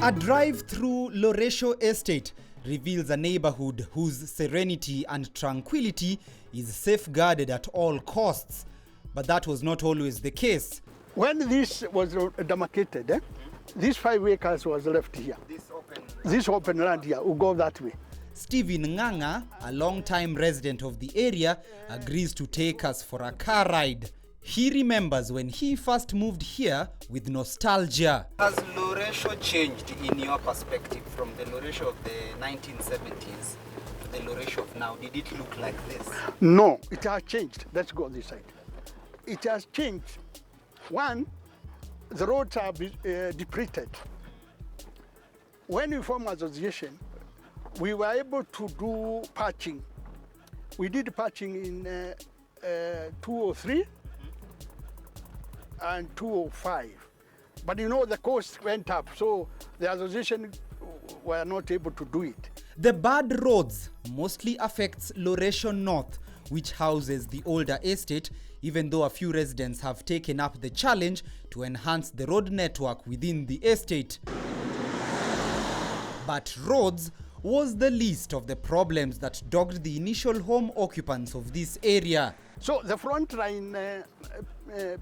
A drive through Loresho Estate reveals a neighborhood whose serenity and tranquility is safeguarded at all costs. But that was not always the case. When this was demarcated, these 5 acres was left here. This open land here will go that way. Stephen Nganga, a long-time resident of the area, agrees to take us for a car ride. He remembers when he first moved here with nostalgia. Has Loresho changed in your perspective from the Loresho of the 1970s to the Loresho of now? Did it look like this? No, it has changed. Let's go on this side. It has changed. One, the roads are depleted. When we formed association, we were able to do patching. We did patching in 203 and 205. But you know, the cost went up, so the association were not able to do it. The bad roads mostly affects Loresho North, which houses the older estate, even though a few residents have taken up the challenge to enhance the road network within the estate. But roads was the least of the problems that dogged the initial home occupants of this area. So the front line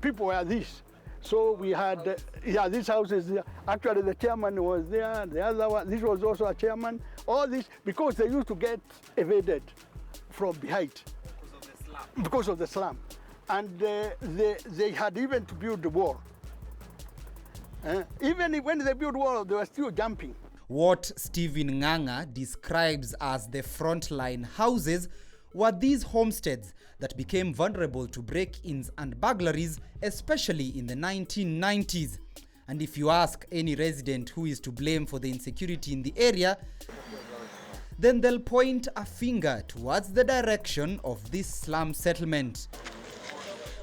people were this. So we had, these houses, actually the chairman was there, the other one, this was also a chairman. All this, because they used to get evaded from behind. Because of the slum. And they had even to build the wall. Even when they built the wall, they were still jumping. What Stephen Nganga describes as the frontline houses were these homesteads that became vulnerable to break-ins and burglaries, especially in the 1990s. And if you ask any resident who is to blame for the insecurity in the area, then they'll point a finger towards the direction of this slum settlement.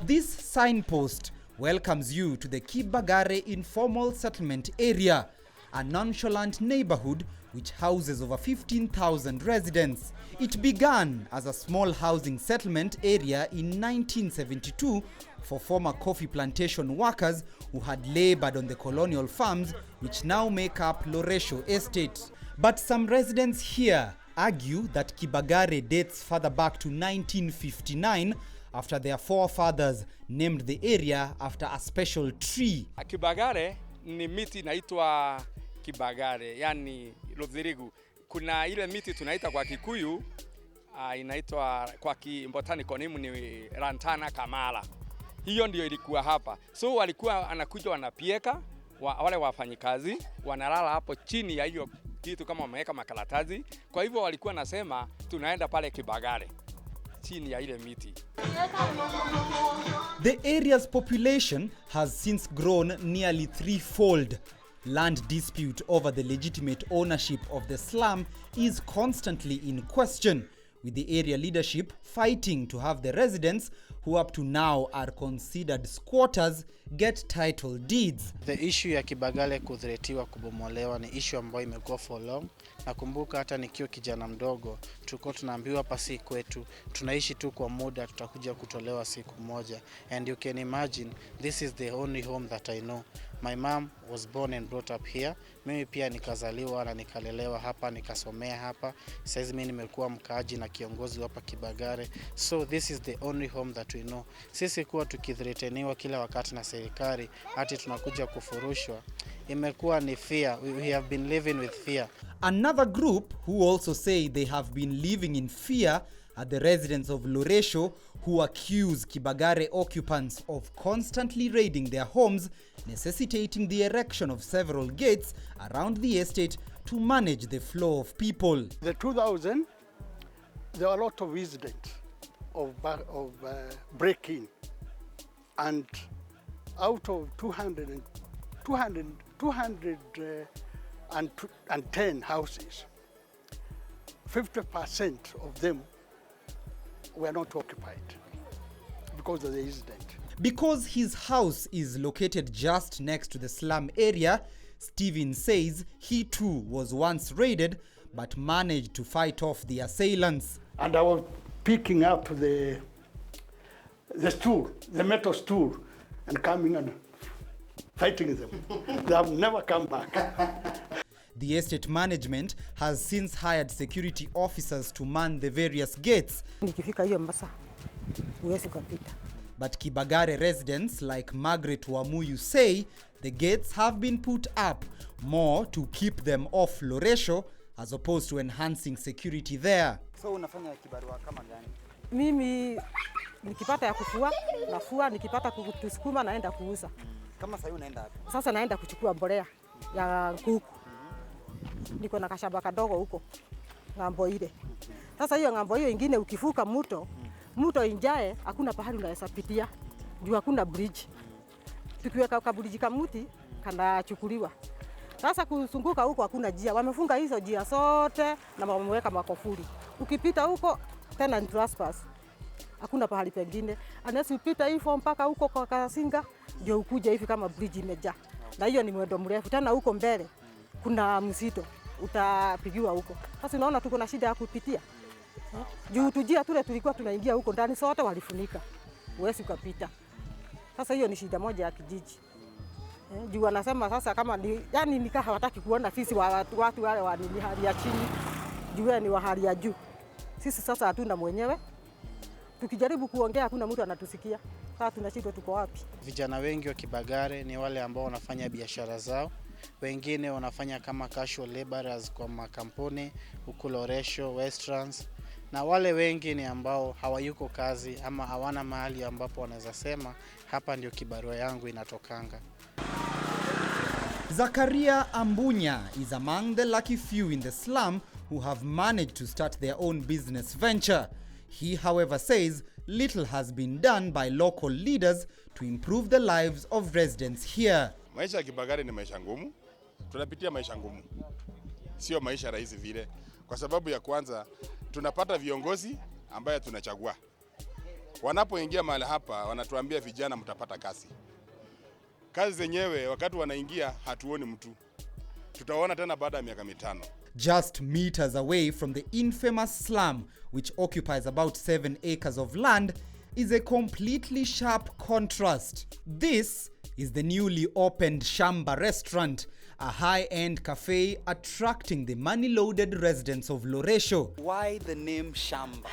This signpost welcomes you to the Kibagare informal settlement area, a nonchalant neighborhood which houses over 15,000 residents. It began as a small housing settlement area in 1972 for former coffee plantation workers who had labored on the colonial farms which now make up Loresho Estate. But some residents here argue that Kibagare dates further back to 1959 after their forefathers named the area after a special tree. Kibagare ni miti inaitwa Kibagare, yani Lozirigu. Kuna ile miti tunaita kwa Kikuyu inaitwa kwa Kimbotanical name ni Lantana Kamala. Hiyo ndio ilikuwa hapa. So walikuwa anakuja wanapieka, wale wafanyikazi wanalala hapo chini ya hiyo kitu kama wameweka makaratasi. Kwa hivyo walikuwa nasema tunaenda pale Kibagare chini ya ile miti. The area's population has since grown nearly threefold. Land dispute over the legitimate ownership of the slum is constantly in question, with the area leadership fighting to have the residents, who up to now are considered squatters, get title deeds. The issue ya Kibagale kudhiritiwa kubomolewa ni issue ambayo imekuwa for long. Nakumbuka hata nikiwa kijana mdogo tulikuwa tunaambiwa hapa si kwetu, tunaishi tu kwa muda, tutakuja kutolewa siku moja. And you can imagine this is the only home that I know. My mom was born and brought up here. Mimi pia nikazaliwa na nikalelewa hapa, nikasomea hapa. Sasa mimi nimekuwa mkaaji na kiongozi hapa Kibagare. So this is the only home that we know. Sisi kuwa tukithreateniwa kila wakati na serikali, hati tunakuja kufurushwa. Imekuwa ni fear. We have been living with fear. Another group who also say they have been living in fear are the residents of Loresho, who accuse Kibagare occupants of constantly raiding their homes, necessitating the erection of several gates around the estate to manage the flow of people. The 2000, there were a lot of incidents of break-in, and out of 210 houses, 50% of them were not occupied because of the incident. Because his house is located just next to the slum area, Stephen says he too was once raided but managed to fight off the assailants. And I was picking up the stool, the metal stool, and coming and fighting them. They have never come back. The estate management has since hired security officers to man the various gates. Nikifika hiyo masaa huwezi kupita. But Kibagare residents like Margaret Wamuyu say the gates have been put up more to keep them off Loresho as opposed to enhancing security there. So unafanya kibarua kama gani? Mimi nikipata ya kufua, nafua, nikipata kutusukuma naenda kuuza. Kama sasa unaenda wapi? Sasa naenda kuchukua mbolea ya kuku. Niko na kashamba kadogo huko ng'ambo ile. Sasa hiyo ng'ambo hiyo ingine ukivuka mto injae hakuna pahali unaweza pitia. Juu hakuna bridge. Tukiweka kabridge kamuti kanachukuliwa. Sasa kuzunguka huko hakuna njia. Wamefunga hizo njia zote na wameweka makofuli. Ukipita huko tena ni trespass. Hakuna pahali pengine. Unless upita hivyo mpaka huko kwa Kasinga ndio ukuje hivi kama bridge imejaa. Na hiyo ni mwendo mrefu. Tena huko mbele kuna msito utapigiwa huko. Sasa unaona tuko na shida ya kupitia. Juu tujia tule tulikuwa tunaingia huko ndani sote walifunika. Huwezi kupita. Sasa hiyo ni shida moja ya kijiji. Juu wanasema sasa kama ni yani nikaa hawataki kuona sisi watu wale wa ni hali ya chini. Juu ni wa hali ya juu. Sisi sasa hatuna mwenyewe. Tukijaribu kuongea hakuna mtu anatusikia. Sasa tunashindwa tuko wapi? Vijana wengi wa Kibagare ni wale ambao wanafanya biashara zao. Wengine wanafanya kama casual laborers kwa makampuni huko Loresho, Westlands. Na wale wengi ni ambao hawayuko kazi ama hawana mahali ambapo wanaweza sema hapa ndio kibarua yangu inatokanga. Zakaria Ambunya is among the lucky few in the slum who have managed to start their own business venture. He, however, says little has been done by local leaders to improve the lives of residents here. Maisha ya Kibagare ni maisha ngumu. Tunapitia maisha ngumu. Sio maisha rahisi vile. Kwa sababu ya kwanza, tunapata viongozi ambaye tunachagua. Wanapoingia mahali hapa, wanatuambia vijana mtapata kazi. Kazi zenyewe wakati wanaingia hatuoni mtu. Tutaona tena baada ya miaka 5. Just meters away from the infamous slum, which occupies about 7 acres of land, is a completely sharp contrast. This is the newly opened Shamba restaurant, a high-end cafe attracting the money-loaded residents of Loresho. Why the name Shamba?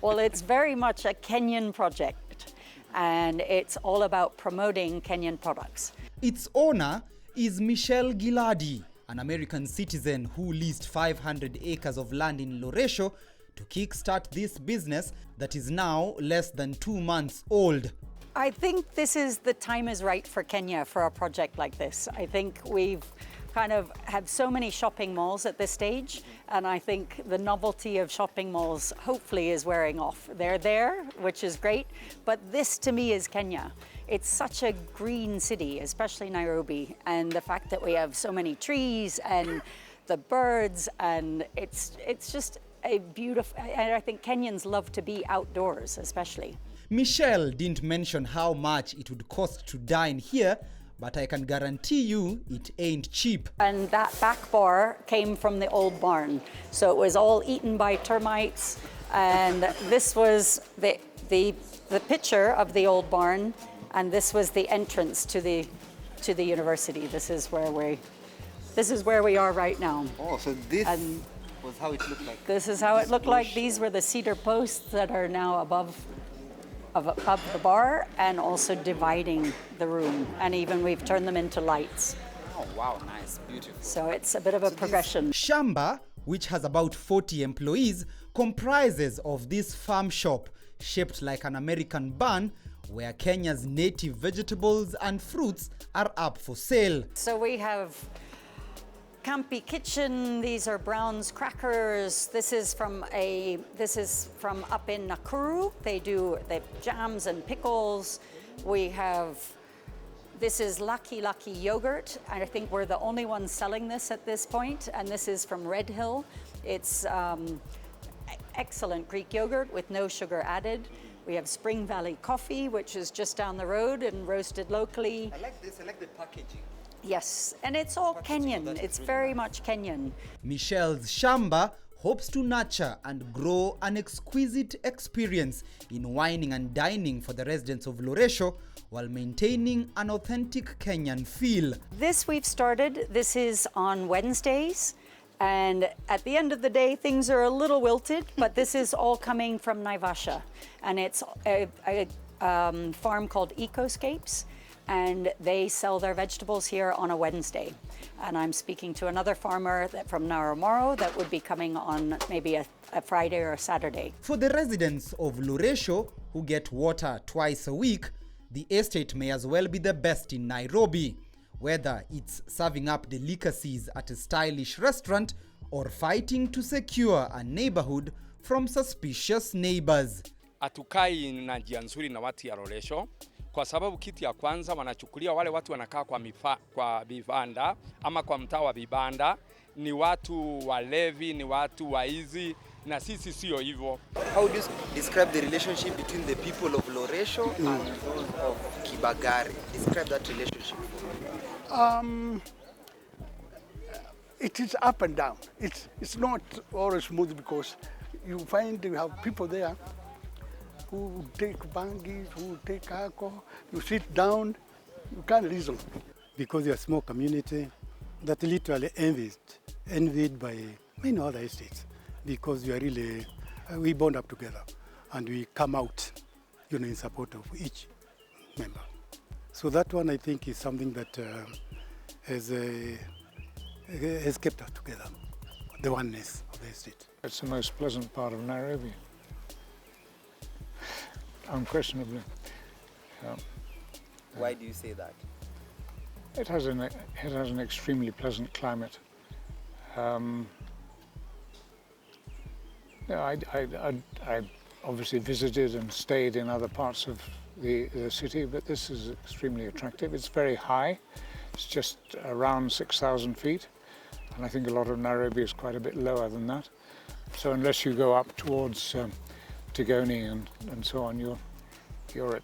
Well, it's very much a Kenyan project, and it's all about promoting Kenyan products. Its owner is Michelle Giladi, an American citizen who leased 500 acres of land in Loresho to kickstart this business that is now less than 2 months old. I think the time is right for Kenya for a project like this. I think we've kind of have so many shopping malls at this stage, and I think the novelty of shopping malls hopefully is wearing off. They're there, which is great, but this to me is Kenya. It's such a green city, especially Nairobi, and the fact that we have so many trees and the birds, and it's just a beautiful, and I think Kenyans love to be outdoors especially. Michelle didn't mention how much it would cost to dine here, but I can guarantee you it ain't cheap. And that back bar came from the old barn, so it was all eaten by termites, and this was the picture of the old barn, and this was the entrance to the university. This is where we are right now. Oh, so this was how it looked like. This is how it looked like. These were the cedar posts that are now above the bar, and also dividing the room, and even we've turned them into lights. Oh wow, nice, beautiful. So it's a bit of a progression. Shamba, which has about 40 employees, comprises of this farm shop shaped like an American bun, where Kenya's native vegetables and fruits are up for sale. So we have Campy Kitchen. These are Brown's Crackers. This is from up in Nakuru. They do the jams and pickles. This is Lucky Yogurt, and I think we're the only ones selling this at this point. And this is from Red Hill. It's excellent Greek yogurt with no sugar added. We have Spring Valley Coffee, which is just down the road and roasted locally. I like this. I like the packaging. Yes, and it's all Kenyan. It's very much Kenyan. Michelle's Shamba hopes to nurture and grow an exquisite experience in wining and dining for the residents of Loresho, while maintaining an authentic Kenyan feel. This we've started, this is on Wednesdays. And at the end of the day, things are a little wilted, but this is all coming from Naivasha. And it's a farm called Ecoscapes, and they sell their vegetables here on a Wednesday. And I'm speaking to another farmer from Naramoro that would be coming on maybe a Friday or a Saturday. For the residents of Loresho, who get water twice a week, the estate may as well be the best in Nairobi, whether it's serving up delicacies at a stylish restaurant or fighting to secure a neighborhood from suspicious neighbors. Hatukai na njia nzuri na watu ya Loresho kwa sababu kitu ya kwanza wanachukulia wale watu wanakaa kwa vibanda ama kwa mtaa wa vibanda ni watu walevi, ni watu waizi, na sisi sio hivyo. How do you describe the relationship between the people of Loresho and those of Kibagare? Describe that relationship. It is up and down. It's not always smooth because you find you have people there who take bangies, who take alcohol. You sit down, you can't reason. Because you're a small community that literally envied by many other estates, because you are really, we bond up together and we come out, in support of each member. So that one, I think, is something that has kept us together, the oneness of the estate. It's the most pleasant part of Nairobi, unquestionably. Why do you say that? It has an extremely pleasant climate. I obviously visited and stayed in other parts of the city, but this is extremely attractive. It's very high. It's just around 6,000 feet, and I think a lot of Nairobi is quite a bit lower than that. So unless you go up towards Tigoni and so on, you're at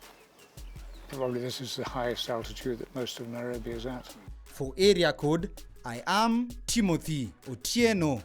probably this is the highest altitude that most of Nairobi is at. For Area Code, I am Timothy Otieno.